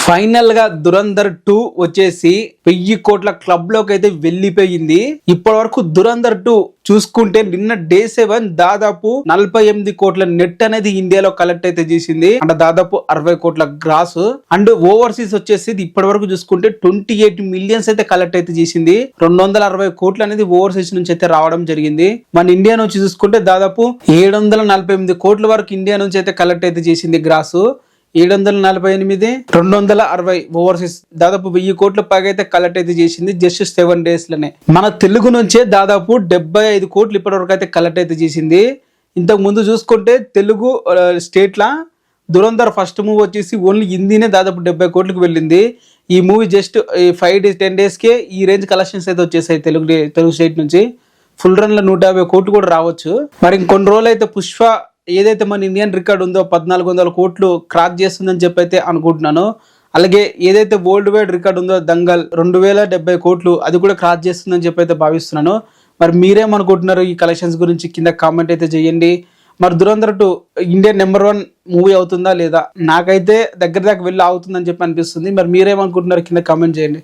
Final గా దురంధర్ 2 వచ్చేసి 1000 కోట్ల క్లబ్ లోకి అయితే వెళ్ళిపోయింది. ఇప్పటి వరకు దురంధర్ 2 చూసుకుంటే నిన్న డే 7 దాదాపు 48 కోట్ల నెట్ అనేది ఇండియాలో కలెక్ట్ అయితే చేసింది. అంటే దాదాపు 60 కోట్ల గ్రాస్. అండ్ ఓవర్సీస్ వచ్చేసి ఇప్పటి వరకు చూసుకుంటే 28 మిలియన్స్ అయితే కలెక్ట్ అయితే చేసింది. 260 కోట్లు అనేది ఓవర్సీస్ నుంచి అయితే రావడం జరిగింది. మన ఇండియా నుంచి చూసుకుంటే దాదాపు 748 కోట్ల వరకు ఇండియా నుంచి అయితే కలెక్ట్ అయితే చేసింది గ్రాస్. 748 260 ఓవర్సీస్ దాదాపు 1000 కోట్ల పైగా అయితే కలెక్ట్ అయితే చేసింది జస్ట్ 7 days లోనే. మన తెలుగు నుంచే దాదాపు 75 కోట్లు ఇప్పటి వరకు అయితే కలెక్ట్ అయితే చేసింది. ఇంతకు ముందు చూసుకుంటే తెలుగు స్టేట్ లా దురంధర్ ఫస్ట్ మూవీ వచ్చేసి ఓన్లీ హిందీనే దాదాపు 70 కోట్లకు వెళ్ళింది. ఈ మూవీ జస్ట్ 5 days 10 days కే ఈ రేంజ్ కలెక్షన్స్ అయితే వచ్చేసాయి తెలుగు స్టేట్ నుంచి. ఫుల్ రన్ లో 150 కోట్లు కూడా రావచ్చు. మరి ఇంకొన్ని రోజులు అయితే పుష్ప ఏదైతే మన ఇండియన్ రికార్డ్ ఉందో 1400 కోట్లు క్రాస్ చేస్తుందని చెప్పి అయితే అనుకుంటున్నాను. అలాగే ఏదైతే వరల్డ్ వైడ్ రికార్డ్ ఉందో దంగల్ 2070 కోట్లు అది కూడా క్రాస్ చేస్తుందని చెప్పి అయితే భావిస్తున్నాను. మరి మీరేమనుకుంటున్నారు ఈ కలెక్షన్స్ గురించి కింద కామెంట్ అయితే చేయండి. మరి దురంధర్ 2 ఇండియన్ నెంబర్ 1 మూవీ అవుతుందా లేదా? నాకైతే దగ్గర దాకా వెళ్ళి అవుతుందని చెప్పి అనిపిస్తుంది. మరి మీరేమనుకుంటున్నారు కింద కామెంట్ చేయండి.